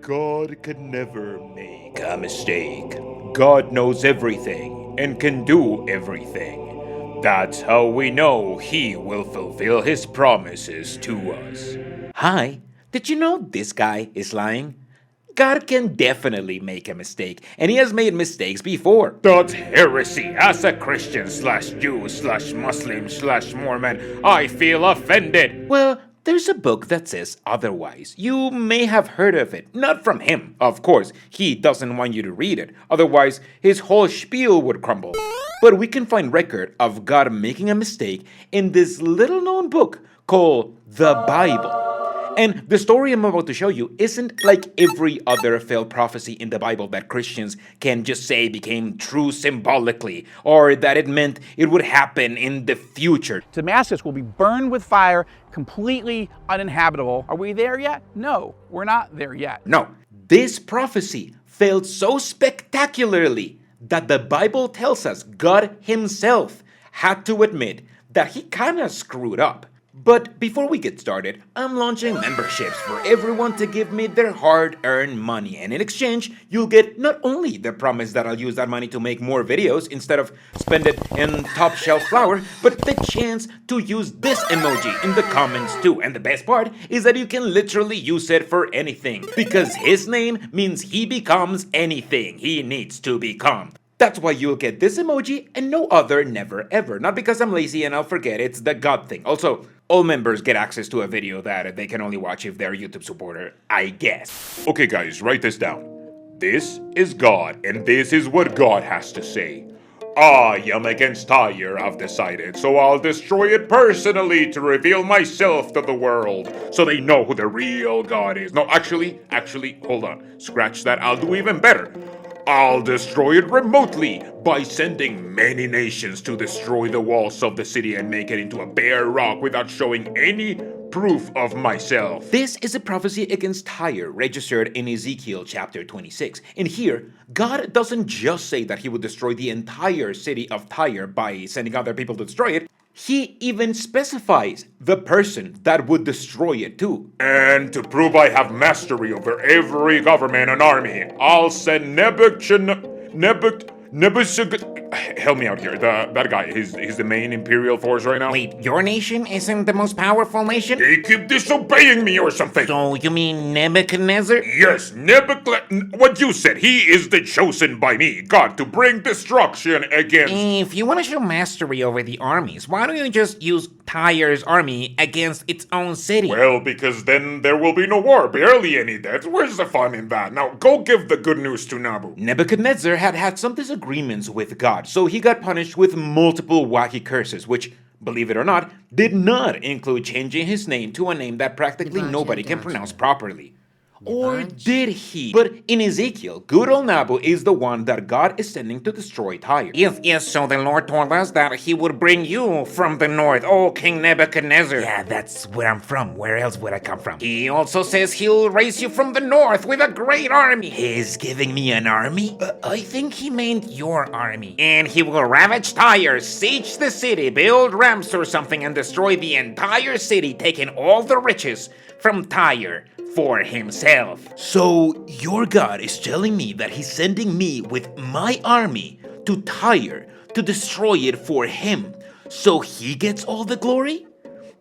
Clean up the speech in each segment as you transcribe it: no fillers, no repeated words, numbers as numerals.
God could never make a mistake. God knows everything and can do everything. That's how we know He will fulfill His promises to us. Hi, did you know this guy is lying? God can definitely make a mistake, and He has made mistakes before. That's heresy. As a Christian slash Jew slash Muslim slash Mormon, I feel offended. Well, there's a book that says otherwise. You may have heard of it. Not from him, of course. He doesn't want you to read it. Otherwise, his whole spiel would crumble. But we can find record of God making a mistake in this little known book called the Bible. And the story I'm about to show you isn't like every other failed prophecy in the Bible that Christians can just say became true symbolically, or that it meant it would happen in the future. Damascus will be burned with fire, completely uninhabitable. Are we there yet? No, we're not there yet. No, this prophecy failed so spectacularly that the Bible tells us God Himself had to admit that He kinda screwed up. But before we get started, I'm launching memberships for everyone to give me their hard-earned money, and in exchange, you'll get not only the promise that I'll use that money to make more videos instead of spend it in top-shelf flour, but the chance to use this emoji in the comments too. And the best part is that you can literally use it for anything, because His name means He becomes anything He needs to become. That's why you'll get this emoji and no other, never ever. Not because I'm lazy and I'll forget, it's the God thing. Also, all members get access to a video that they can only watch if they're a YouTube supporter, I guess. Okay guys, write this down. This is God, and this is what God has to say. I am against Tyre, I've decided, so I'll destroy it personally to reveal myself to the world, so they know who the real God is. No, actually, hold on. Scratch that, I'll do even better. I'll destroy it remotely by sending many nations to destroy the walls of the city and make it into a bare rock without showing any proof of myself. This is a prophecy against Tyre registered in Ezekiel chapter 26. And here, God doesn't just say that He would destroy the entire city of Tyre by sending other people to destroy it. He even specifies the person that would destroy it too. And to prove I have mastery over every government and army, I'll send help me out here. That guy, he's the main imperial force right now. Wait, your nation isn't the most powerful nation? They keep disobeying me or something. So you mean Nebuchadnezzar? Yes, Nebuchadnezzar. What you said, he is the chosen by me, God, to bring destruction against. If you want to show mastery over the armies, why don't you just use Tyre's army against its own city? Well, because then there will be no war, barely any deaths. Where's the fun in that? Now, go give the good news to Nabu. Nebuchadnezzar had some disagreements with God, so he got punished with multiple wacky curses, which, believe it or not, did not include changing his name to a name that practically nobody can pronounce properly. Or did he? But in Ezekiel, good old Nabu is the one that God is sending to destroy Tyre. Yes, so the Lord told us that He would bring you from the north, oh King Nebuchadnezzar. Yeah, that's where I'm from. Where else would I come from? He also says He'll raise you from the north with a great army. He's giving me an army? I think He meant your army. And He will ravage Tyre, siege the city, build ramps or something, and destroy the entire city, taking all the riches from Tyre for Himself. So your God is telling me that He's sending me with my army to Tyre to destroy it for Him, so He gets all the glory?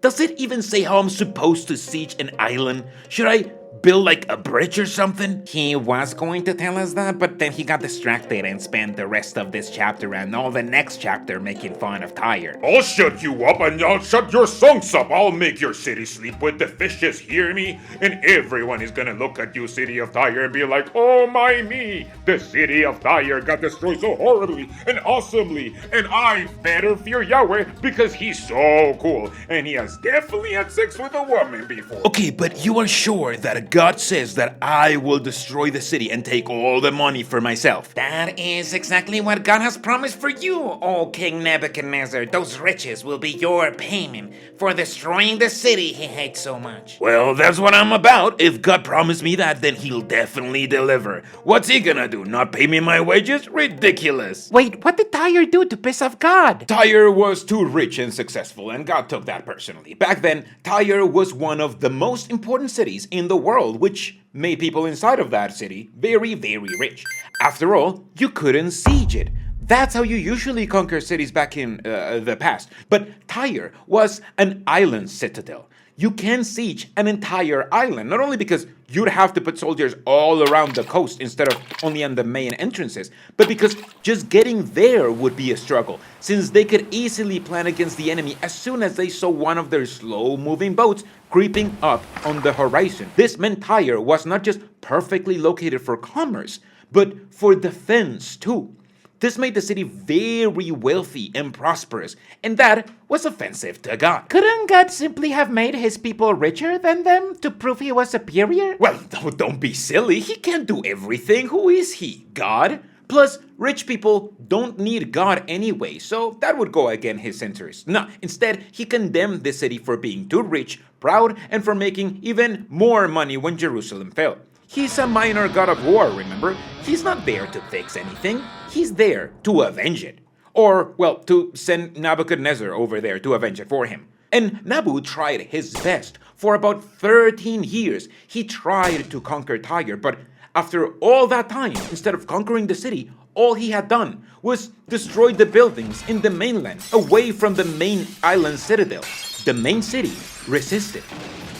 Does it even say how I'm supposed to siege an island? Should I build like a bridge or something? He was going to tell us that, but then he got distracted and spent the rest of this chapter and all the next chapter making fun of Tyre. I'll shut you up and I'll shut your songs up. I'll make your city sleep with the fishes, hear me? And everyone is gonna look at you, city of Tyre, and be like, oh my me, the city of Tyre got destroyed so horribly and awesomely, and I better fear Yahweh because He's so cool, and He has definitely had sex with a woman before. Okay, but you are sure that God says that I will destroy the city and take all the money for myself? That is exactly what God has promised for you, O King Nebuchadnezzar. Those riches will be your payment for destroying the city He hates so much. Well, that's what I'm about. If God promised me that, then He'll definitely deliver. What's He gonna do? Not pay me my wages? Ridiculous. Wait, what did Tyre do to piss off God? Tyre was too rich and successful, and God took that personally. Back then, Tyre was one of the most important cities in the world. world, which made people inside of that city very, very rich. After all, you couldn't siege it. That's how you usually conquer cities back in the past. But Tyre was an island citadel. You can siege an entire island, not only because you'd have to put soldiers all around the coast instead of only on the main entrances, but because just getting there would be a struggle, since they could easily plan against the enemy as soon as they saw one of their slow-moving boats creeping up on the horizon. This meant Tyre was not just perfectly located for commerce, but for defense too. This made the city very wealthy and prosperous, and that was offensive to God. Couldn't God simply have made his people richer than them to prove he was superior? Well, don't be silly. He can't do everything. Who is he? God? Plus, rich people don't need God anyway, so that would go against his interests. No, instead, he condemned the city for being too rich, proud, and for making even more money when Jerusalem fell. He's a minor god of war, remember? He's not there to fix anything. He's there to avenge it. Or, well, to send Nebuchadnezzar over there to avenge it for him. And Nabu tried his best. For about 13 years, he tried to conquer Tyre, but after all that time, instead of conquering the city, all he had done was destroy the buildings in the mainland, away from the main island citadel. The main city resisted.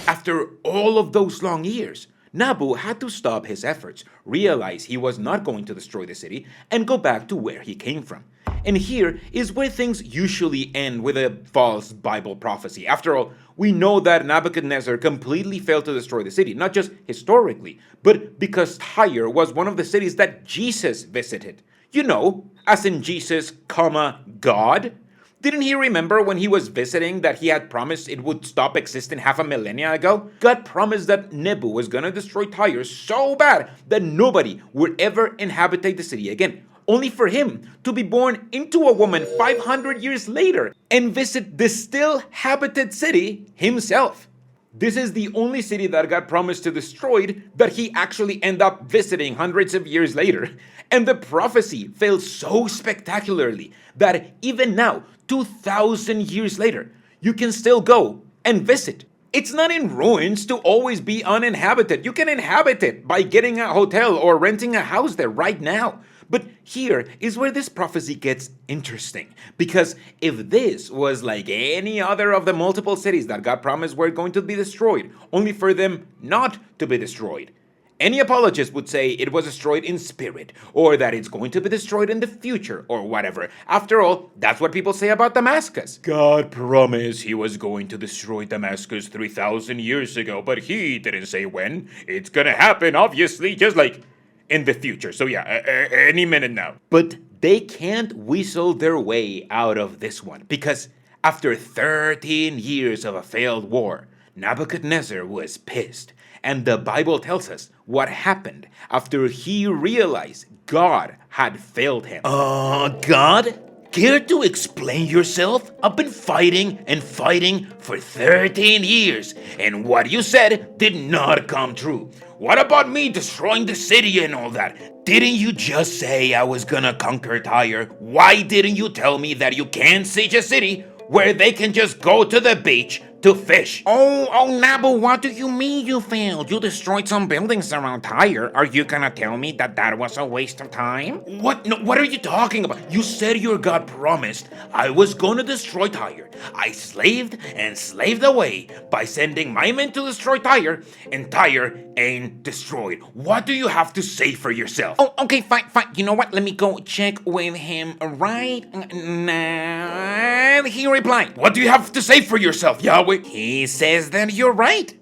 After all of those long years, Nabu had to stop his efforts, realize he was not going to destroy the city, and go back to where he came from. And here is where things usually end with a false Bible prophecy. After all, we know that Nebuchadnezzar completely failed to destroy the city, not just historically, but because Tyre was one of the cities that Jesus visited. You know, as in Jesus, God. Didn't he remember when he was visiting that he had promised it would stop existing half a millennia ago? God promised that Nebu was gonna destroy Tyre so bad that nobody would ever inhabit the city again, only for him to be born into a woman 500 years later and visit the still habited city himself. This is the only city that God promised to destroy that he actually ended up visiting hundreds of years later. And the prophecy failed so spectacularly that even now, 2,000 years later, you can still go and visit. It's not in ruins to always be uninhabited. You can inhabit it by getting a hotel or renting a house there right now. But here is where this prophecy gets interesting. Because if this was like any other of the multiple cities that God promised were going to be destroyed, only for them not to be destroyed, any apologist would say it was destroyed in spirit, or that it's going to be destroyed in the future, or whatever. After all, that's what people say about Damascus. God promised he was going to destroy Damascus 3,000 years ago, but he didn't say when. It's gonna happen, obviously, just like in the future. So yeah, any minute now. But they can't whistle their way out of this one, because after 13 years of a failed war, Nebuchadnezzar was pissed. And the Bible tells us what happened after he realized God had failed him. God? Care to explain yourself? I've been fighting and fighting for 13 years, and what you said did not come true. What about me destroying the city and all that? Didn't you just say I was gonna conquer Tyre? Why didn't you tell me that you can't siege a city where they can just go to the beach to fish? Oh, Nabu, what do you mean you failed? You destroyed some buildings around Tyre. Are you gonna tell me that that was a waste of time? What? No, what are you talking about? You said your God promised I was gonna destroy Tyre. I slaved and slaved away by sending my men to destroy Tyre, and Tyre ain't destroyed. What do you have to say for yourself? Oh, okay, fine. You know what? Let me go check with him right now. He replied. What do you have to say for yourself, Yahweh? He says that you're right.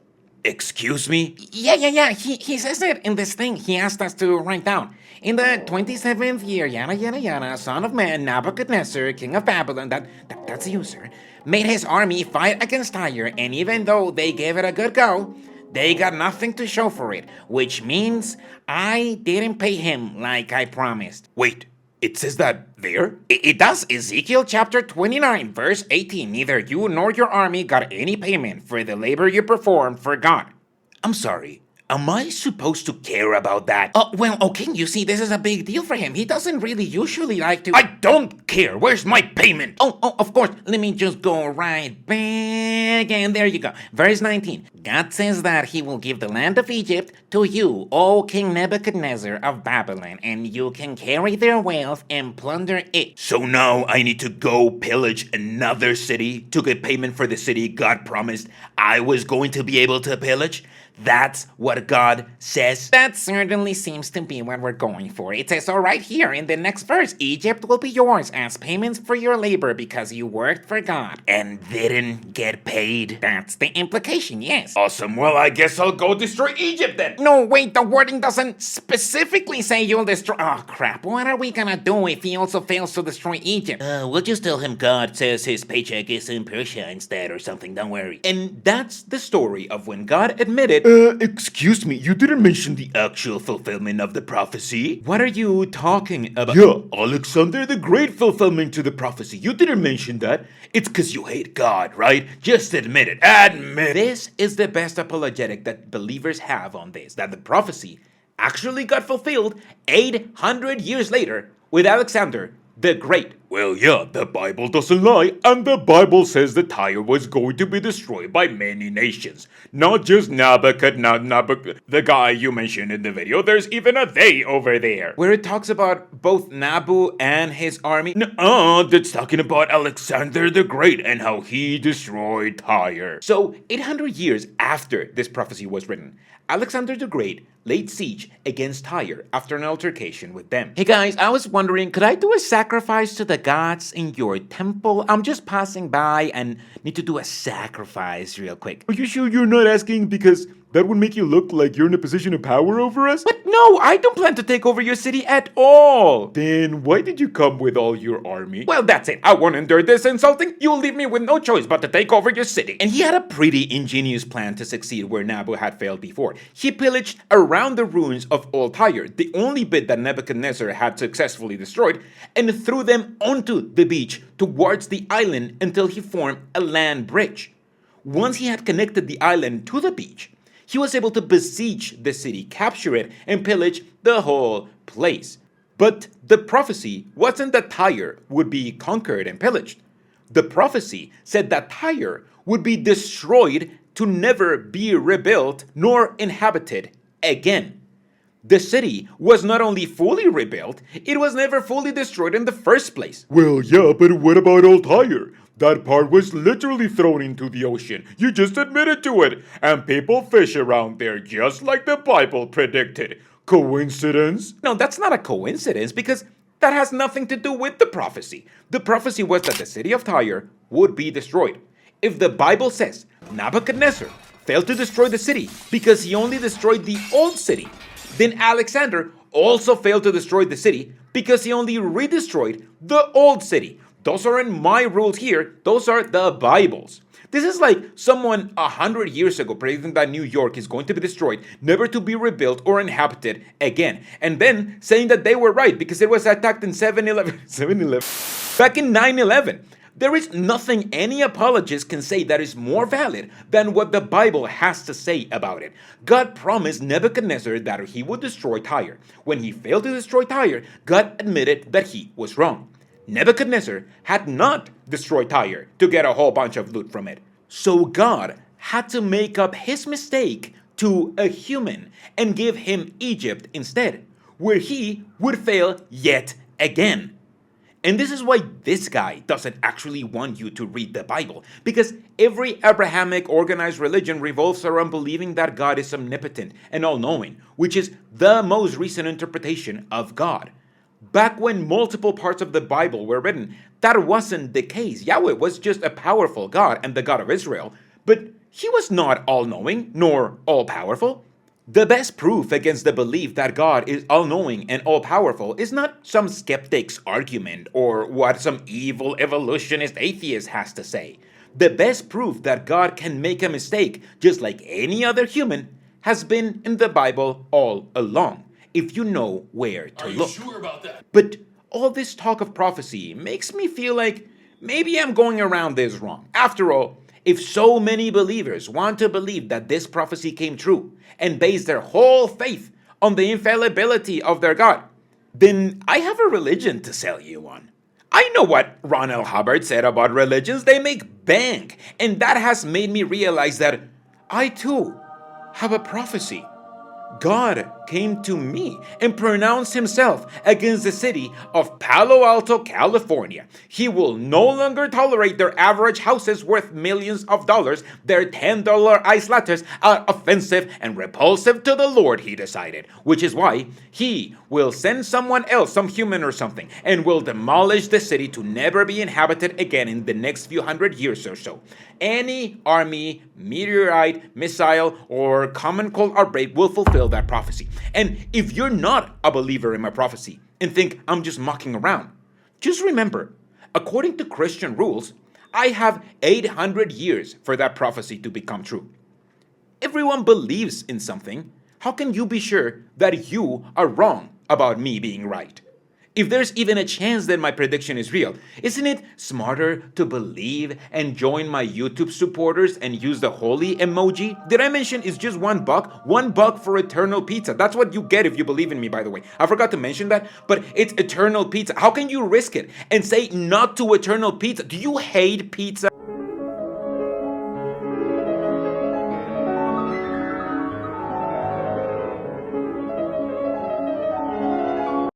Excuse me? Yeah. He says it in this thing he asked us to write down. In the 27th year, yada, son of man, Nebuchadnezzar, king of Babylon, that's the user, made his army fight against Tyre, and even though they gave it a good go, they got nothing to show for it, which means I didn't pay him like I promised. Wait, it says that there? It does. Ezekiel chapter 29, verse 18. Neither you nor your army got any payment for the labor you performed for God. I'm sorry. Am I supposed to care about that? Oh, well, okay, you see, this is a big deal for him. He doesn't really usually like to... I don't care. Where's my payment? Oh, of course. Let me just go right back. And there you go. Verse 19. God says that he will give the land of Egypt to you, O King Nebuchadnezzar of Babylon, and you can carry their wealth and plunder it. So now I need to go pillage another city to get payment for the city God promised I was going to be able to pillage? That's what God says? That certainly seems to be what we're going for. It says so right here in the next verse. Egypt will be yours as payments for your labor because you worked for God. And didn't get paid? That's the implication, yes. Awesome. Well, I guess I'll go destroy Egypt then. No, wait, the wording doesn't specifically say you'll destroy... Oh, crap. What are we gonna do if he also fails to destroy Egypt? We'll just tell him God says his paycheck is in Persia instead or something. Don't worry. And that's the story of when God admitted, Excuse me, you didn't mention the actual fulfillment of the prophecy? what are you talking about? Yeah, Alexander the Great fulfillment to the prophecy. You didn't mention that. It's because you hate God, right? Just admit it. Admit it. This is the best apologetic that believers have on this, that the prophecy actually got fulfilled 800 years later with Alexander the Great. Well, yeah, the Bible doesn't lie, and the Bible says that Tyre was going to be destroyed by many nations. Not just Nebuchadnezzar, the guy you mentioned in the video. There's even a they over there. Where it talks about both Nabu and his army. That's talking about Alexander the Great and how he destroyed Tyre. So, 800 years after this prophecy was written, Alexander the Great laid siege against Tyre after an altercation with them. Hey guys, I was wondering, could I do a sacrifice to the gods in your temple? I'm just passing by and need to do a sacrifice real quick. Are you sure you're not asking because that would make you look like you're in a position of power over us? But no, I don't plan to take over your city at all. Then why did you come with all your army? Well, that's it. I won't endure this insulting. You'll leave me with no choice but to take over your city. And he had a pretty ingenious plan to succeed where Nabu had failed before. He pillaged around the ruins of old Tyre, the only bit that Nebuchadnezzar had successfully destroyed, and threw them onto the beach towards the island until he formed a land bridge. Once he had connected the island to the beach, he was able to besiege the city, capture it, and pillage the whole place. But the prophecy wasn't that Tyre would be conquered and pillaged. The prophecy said that Tyre would be destroyed to never be rebuilt nor inhabited again. The city was not only fully rebuilt, it was never fully destroyed in the first place. Well, yeah, but what about old Tyre? That part was literally thrown into the ocean. You just admitted to it. And people fish around there just like the Bible predicted. Coincidence? No, that's not a coincidence because that has nothing to do with the prophecy. The prophecy was that the city of Tyre would be destroyed. If the Bible says Nebuchadnezzar failed to destroy the city because he only destroyed the old city, then Alexander also failed to destroy the city because he only redestroyed the old city. Those aren't my rules here, those are the Bible's. This is like someone 100 years ago predicting that New York is going to be destroyed, never to be rebuilt or inhabited again, and then saying that they were right because it was attacked in 7/11, back in 9/11. There is nothing any apologist can say that is more valid than what the Bible has to say about it. God promised Nebuchadnezzar that he would destroy Tyre. When he failed to destroy Tyre, God admitted that he was wrong. Nebuchadnezzar had not destroyed Tyre to get a whole bunch of loot from it. So God had to make up his mistake to a human and give him Egypt instead, where he would fail yet again. And this is why this guy doesn't actually want you to read the Bible, because every Abrahamic organized religion revolves around believing that God is omnipotent and all-knowing, which is the most recent interpretation of God. Back when multiple parts of the Bible were written, that wasn't the case. Yahweh was just a powerful God and the God of Israel, but he was not all-knowing nor all-powerful. The best proof against the belief that God is all-knowing and all-powerful is not some skeptic's argument or what some evil evolutionist atheist has to say. The best proof that God can make a mistake, just like any other human, has been in the Bible all along, if you know where to look. Are you sure about that? But all this talk of prophecy makes me feel like maybe I'm going around this wrong. After all, If so many believers want to believe that this prophecy came true and base their whole faith on the infallibility of their God, then I have a religion to sell you on. I know what Ron L. Hubbard said about religions. They make bank. And that has made me realize that I too have a prophecy. God came to me and pronounced himself against the city of Palo Alto, California. He will no longer tolerate their average houses worth millions of dollars. Their $10 ice lattes are offensive and repulsive to the Lord, he decided, which is why he will send someone else, some human or something, and will demolish the city to never be inhabited again in the next few hundred years or so. Any army, meteorite, missile, or common cold outbreak will fulfill that prophecy. And if you're not a believer in my prophecy and think I'm just mucking around, just remember, according to Christian rules, I have 800 years for that prophecy to become true. Everyone believes in something. How can you be sure that you are wrong about me being right? If there's even a chance that my prediction is real, isn't it smarter to believe and join my YouTube supporters and use the holy emoji? Did I mention it's just $1? $1 for eternal pizza. That's what you get if you believe in me, by the way. I forgot to mention that, but it's eternal pizza. How can you risk it and say not to eternal pizza? Do you hate pizza?